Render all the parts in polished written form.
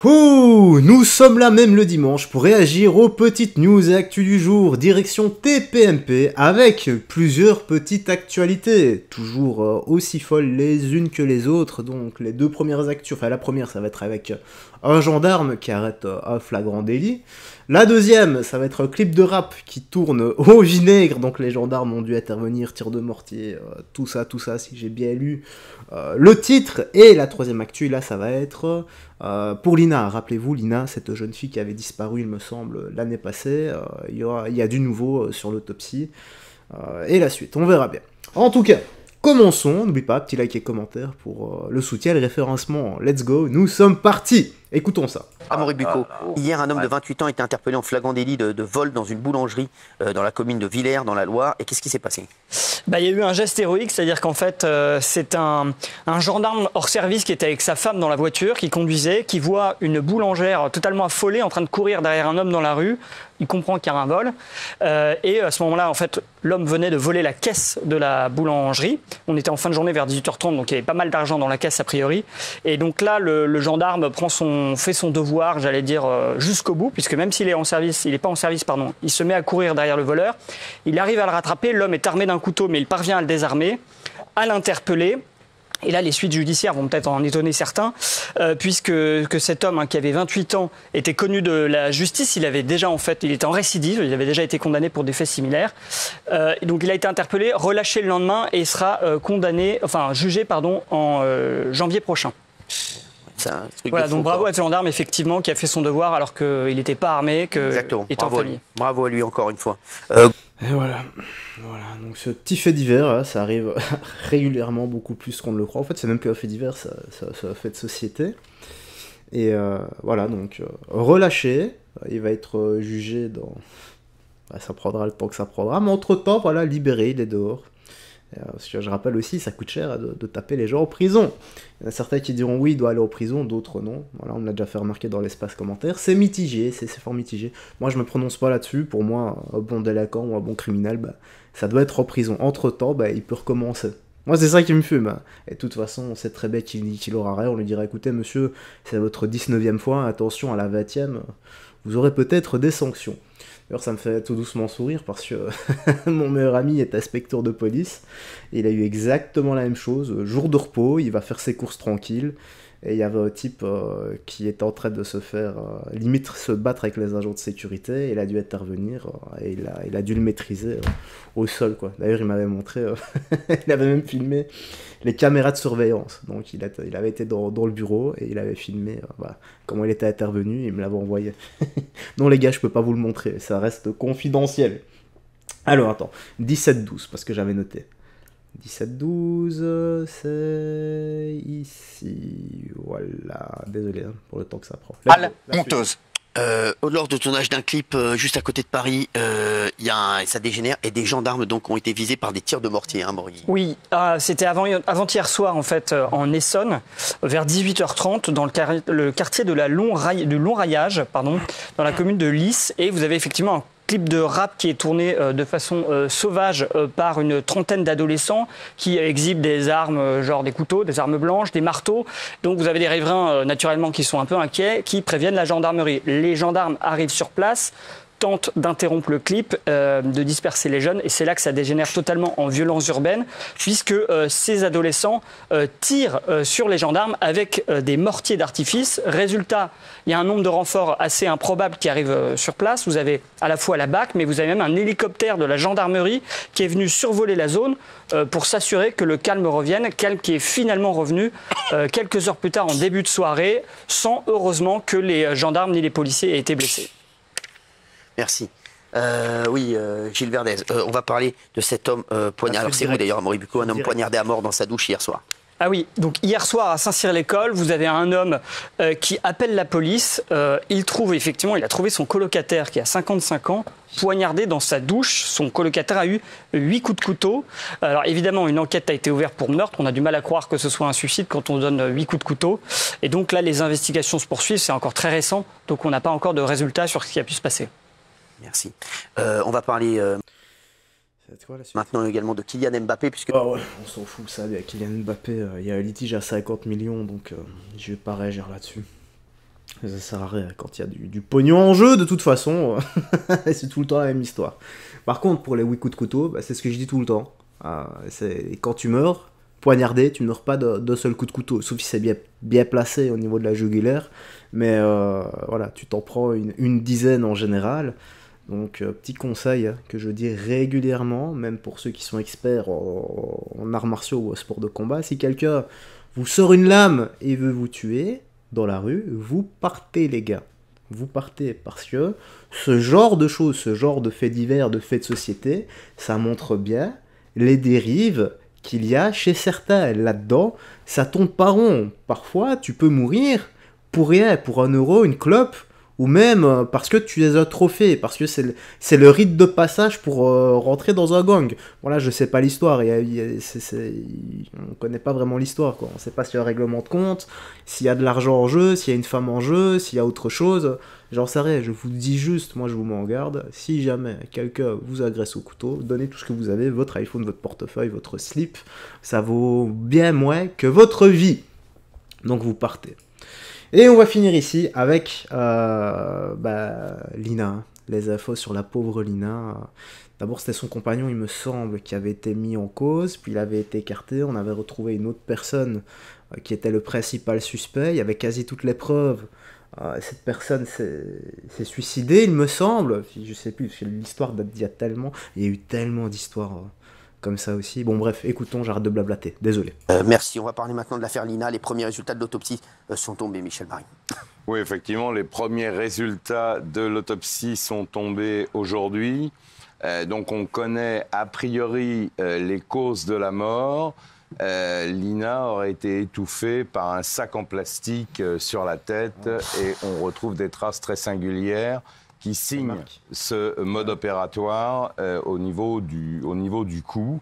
Ouh, nous sommes là même le dimanche pour réagir aux petites news et actus du jour, direction TPMP, avec plusieurs petites actualités, toujours aussi folles les unes que les autres. Donc les deux premières actus, enfin la première ça va être avec un gendarme qui arrête un flagrant délit. La deuxième, ça va être un clip de rap qui tourne au vinaigre, donc les gendarmes ont dû intervenir, tir de mortier, tout ça, si j'ai bien lu le titre. Et la troisième actu, là, ça va être pour Lina. Rappelez-vous, Lina, cette jeune fille qui avait disparu, il me semble, l'année passée. Il y a du nouveau sur l'autopsie. Et la suite, on verra bien. En tout cas, commençons. N'oublie pas, petit like et commentaire pour le soutien et le référencement. Let's go, nous sommes partis. Écoutons ça. Amaury Bucco, hier un homme de 28 ans a été interpellé en flagrant délit de vol dans une boulangerie dans la commune de Villers dans la Loire. Et qu'est-ce qui s'est passé? Il y a eu un geste héroïque, c'est-à-dire qu'en fait c'est un gendarme hors service qui était avec sa femme dans la voiture, qui conduisait, qui voit une boulangère totalement affolée en train de courir derrière un homme dans la rue. Il comprend qu'il y a un vol et à ce moment-là, en fait, l'homme venait de voler la caisse de la boulangerie. On était en fin de journée vers 18h30, donc il y avait pas mal d'argent dans la caisse a priori. Et donc là, le gendarme fait son devoir, j'allais dire, jusqu'au bout, puisque même s'il est en service, il n'est pas en service, pardon, il se met à courir derrière le voleur. Il arrive à le rattraper, l'homme est armé d'un couteau, mais il parvient à le désarmer, à l'interpeller. Et là, les suites judiciaires vont peut-être en étonner certains, puisque cet homme qui avait 28 ans était connu de la justice. Il était en récidive, il avait déjà été condamné pour des faits similaires. Donc il a été interpellé, relâché le lendemain et sera jugé en janvier prochain. Voilà, donc bravo à ce gendarme effectivement qui a fait son devoir alors qu'il n'était pas armé, qu'il était en famille. Bravo à lui encore une fois. Et voilà, donc ce petit fait divers, ça arrive régulièrement, beaucoup plus qu'on ne le croit. En fait, c'est même plus un fait divers, ça un fait de société. Et voilà, donc relâché, il va être jugé dans... ça prendra le temps que ça prendra, mais entre-temps, voilà, libéré, il est dehors. Parce que je rappelle aussi, ça coûte cher de taper les gens en prison. Il y en a certains qui diront oui, il doit aller en prison, d'autres non. Voilà, on me l'a déjà fait remarquer dans l'espace commentaire. C'est mitigé, c'est fort mitigé. Moi, je me prononce pas là-dessus. Pour moi, un bon délinquant ou un bon criminel, ça doit être en prison. Entre-temps, il peut recommencer. Moi, c'est ça qui me fume. Hein. Et de toute façon, on sait très bien qu'il aura rien. On lui dirait, écoutez, monsieur, c'est votre 19e fois, attention à la 20e, vous aurez peut-être des sanctions. D'ailleurs, ça me fait tout doucement sourire parce que mon meilleur ami est inspecteur de police et il a eu exactement la même chose. Jour de repos, il va faire ses courses tranquilles et il y avait un type qui était en train de se faire limite se battre avec les agents de sécurité et il a dû intervenir et il a dû le maîtriser au sol, quoi. D'ailleurs, il m'avait montré, il avait même filmé les caméras de surveillance. Donc, il avait été dans le bureau et il avait filmé comment il était intervenu et il me l'avait envoyé. Non, les gars, je peux pas vous le montrer, ça reste confidentiel. Alors, attends, 17-12, parce que j'avais noté. 17-12, c'est ici. Voilà, désolé pour le temps que ça prend. Honteuse. Lors du tournage d'un clip juste à côté de Paris, ça dégénère et des gendarmes donc ont été visés par des tirs de mortier, Morgui. Oui, c'était avant-hier soir en fait en Essonne, vers 18h30 dans le quartier du Long Raillage, dans la commune de Lys, et vous avez effectivement un clip de rap qui est tourné de façon sauvage par une trentaine d'adolescents qui exhibent des armes, genre des couteaux, des armes blanches, des marteaux. Donc vous avez des riverains naturellement qui sont un peu inquiets, qui préviennent la gendarmerie. Les gendarmes arrivent sur place, tentent d'interrompre le clip, de disperser les jeunes, et c'est là que ça dégénère totalement en violence urbaine, puisque ces adolescents tirent sur les gendarmes avec des mortiers d'artifice. Résultat, il y a un nombre de renforts assez improbable qui arrive sur place. Vous avez à la fois la BAC, mais vous avez même un hélicoptère de la gendarmerie qui est venu survoler la zone pour s'assurer que le calme revienne, calme qui est finalement revenu quelques heures plus tard en début de soirée, sans heureusement que les gendarmes ni les policiers aient été blessés. Merci. Gilles Verdez, on va parler de cet homme poignardé. Alors c'est vous d'ailleurs, Amaury Bucco, un homme poignardé à mort dans sa douche hier soir. Ah oui, donc hier soir à Saint-Cyr-l'École, vous avez un homme qui appelle la police. Il a trouvé son colocataire qui a 55 ans, poignardé dans sa douche. Son colocataire a eu 8 coups de couteau. Alors évidemment, une enquête a été ouverte pour meurtre. On a du mal à croire que ce soit un suicide quand on donne 8 coups de couteau. Et donc là, les investigations se poursuivent. C'est encore très récent, donc on n'a pas encore de résultats sur ce qui a pu se passer. Merci. On va parler maintenant également de Kylian Mbappé, puisque... on s'en fout, ça, avec Kylian Mbappé, il y a un litige à 50 millions, donc je vais pas réagir là-dessus. Ça sert à rien quand il y a du pognon en jeu, de toute façon, c'est tout le temps la même histoire. Par contre, pour les 8 coups de couteau, bah, c'est ce que je dis tout le temps. Quand tu meurs, poignardé, tu ne meurs pas d'un seul coup de couteau, sauf si c'est bien placé au niveau de la jugulaire. Mais voilà, tu t'en prends une dizaine en général. Donc, petit conseil que je dis régulièrement, même pour ceux qui sont experts en arts martiaux ou en sport de combat, si quelqu'un vous sort une lame et veut vous tuer dans la rue, vous partez les gars. Vous partez parce que ce genre de choses, ce genre de faits divers, de faits de société, ça montre bien les dérives qu'il y a chez certains. Là-dedans, ça tombe pas rond. Parfois, tu peux mourir pour rien, pour 1 euro, une clope, ou même parce que tu es un trophée, parce que c'est le rite de passage pour rentrer dans un gang. Voilà, je sais pas l'histoire, on connaît pas vraiment l'histoire, quoi. On sait pas s'il y a un règlement de compte, s'il y a de l'argent en jeu, s'il y a une femme en jeu, s'il y a autre chose. J'en sais rien, je vous dis juste, moi je vous mets en garde, si jamais quelqu'un vous agresse au couteau, donnez tout ce que vous avez, votre iPhone, votre portefeuille, votre slip, ça vaut bien moins que votre vie. Donc vous partez. Et on va finir ici avec Lina, les infos sur la pauvre Lina. D'abord c'était son compagnon, il me semble, qui avait été mis en cause, puis il avait été écarté, on avait retrouvé une autre personne qui était le principal suspect, il y avait quasi toutes les preuves. Cette personne s'est suicidée, il me semble, je sais plus, parce que l'histoire date d'il y a tellement, il y a eu tellement d'histoires comme ça aussi. Bon bref, écoutons, j'arrête de blablater, désolé. Merci, on va parler maintenant de l'affaire Lina. Les premiers résultats de l'autopsie sont tombés, Michel Marie. Oui, effectivement, les premiers résultats de l'autopsie sont tombés aujourd'hui. Donc on connaît a priori les causes de la mort. Lina aurait été étouffée par un sac en plastique sur la tête et on retrouve des traces très singulières qui signent ce mode opératoire au niveau du cou.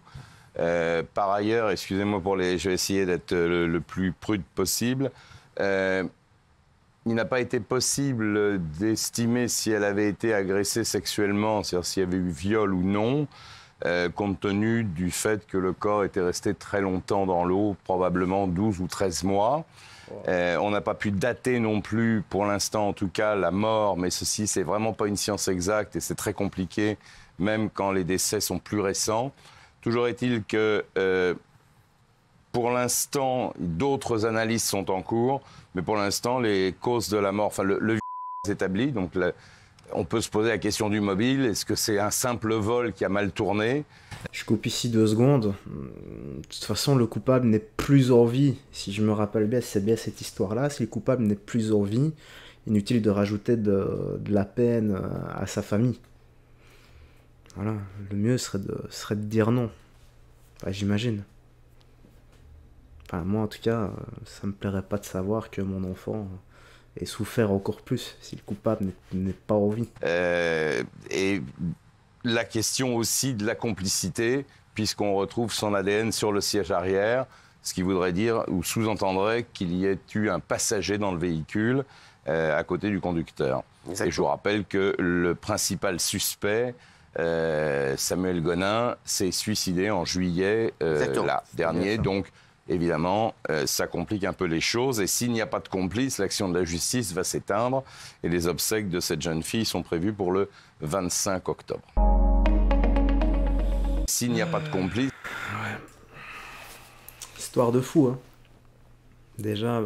Par ailleurs, excusez-moi je vais essayer d'être le plus prude possible. Il n'a pas été possible d'estimer si elle avait été agressée sexuellement, c'est-à-dire s'il y avait eu viol ou non, compte tenu du fait que le corps était resté très longtemps dans l'eau, probablement 12 ou 13 mois. On n'a pas pu dater non plus, pour l'instant en tout cas, la mort, mais ceci, c'est vraiment pas une science exacte et c'est très compliqué, même quand les décès sont plus récents. Toujours est-il que, pour l'instant, d'autres analyses sont en cours, mais pour l'instant, les causes de la mort, enfin le est établi, donc on peut se poser la question du mobile. Est-ce que c'est un simple vol qui a mal tourné ? Je coupe ici 2 secondes. De toute façon, le coupable n'est plus en vie. Si je me rappelle bien, c'est bien cette histoire-là. Si le coupable n'est plus en vie, inutile de rajouter de la peine à sa famille. Voilà, le mieux serait de dire non. Enfin, j'imagine. Enfin, moi, en tout cas, ça me plairait pas de savoir que mon enfant ait souffert encore plus si le coupable n'est pas en vie. Et la question aussi de la complicité, puisqu'on retrouve son ADN sur le siège arrière, ce qui voudrait dire ou sous-entendrait qu'il y ait eu un passager dans le véhicule à côté du conducteur. Exactement. Et je vous rappelle que le principal suspect, Samuel Gonin, s'est suicidé en juillet dernier. Donc, évidemment, ça complique un peu les choses. Et s'il n'y a pas de complice, l'action de la justice va s'éteindre. Et les obsèques de cette jeune fille sont prévues pour le 25 octobre. S'il n'y a pas de complice... Ouais. Histoire de fou, hein. Déjà,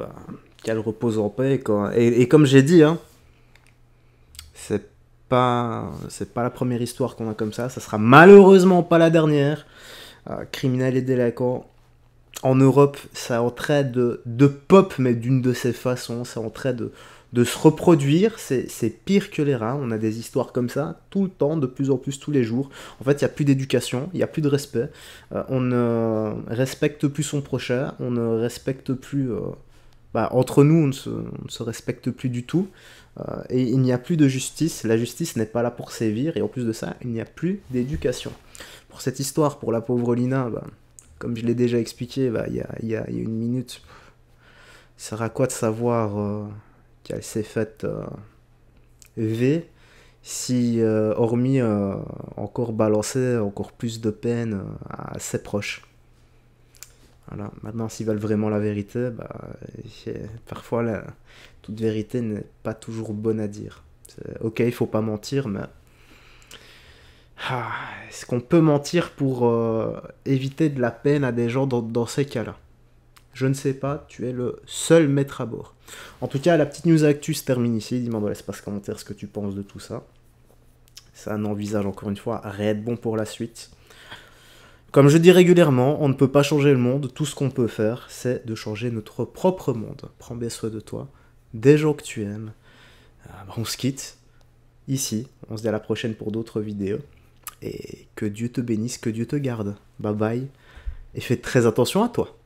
qu'elle repose en paix. Et comme j'ai dit, hein, c'est pas la première histoire qu'on a comme ça. Ça sera malheureusement pas la dernière. Criminels et délinquants. En Europe, ça est en train de pop, mais d'une de ces façons. C'est en train de se reproduire. C'est pire que les rats. On a des histoires comme ça tout le temps, de plus en plus, tous les jours. En fait, il n'y a plus d'éducation, il n'y a plus de respect. On ne respecte plus son prochain. On ne respecte plus... entre nous, on ne se respecte plus du tout. Et il n'y a plus de justice. La justice n'est pas là pour sévir. Et en plus de ça, il n'y a plus d'éducation. Pour cette histoire, pour la pauvre Lina... Comme je l'ai déjà expliqué il y a 1 minute, ça sert à quoi de savoir qu'elle s'est faite V si, hormis encore balancer encore plus de peine à ses proches. Voilà. Maintenant, s'ils veulent vraiment la vérité, parfois, toute vérité n'est pas toujours bonne à dire. Ok, il faut pas mentir, mais... est-ce qu'on peut mentir pour éviter de la peine à des gens dans ces cas-là? Je ne sais pas, tu es le seul maître à bord. En tout cas, la petite news actu se termine ici. Dis-moi dans l'espace commentaire ce que tu penses de tout ça. Ça n'envisage encore une fois à rien de bon pour la suite. Comme je dis régulièrement, on ne peut pas changer le monde. Tout ce qu'on peut faire, c'est de changer notre propre monde. Prends bien soin de toi, des gens que tu aimes. On se quitte ici. On se dit à la prochaine pour d'autres vidéos. Et que Dieu te bénisse, que Dieu te garde. Bye bye. Et fais très attention à toi.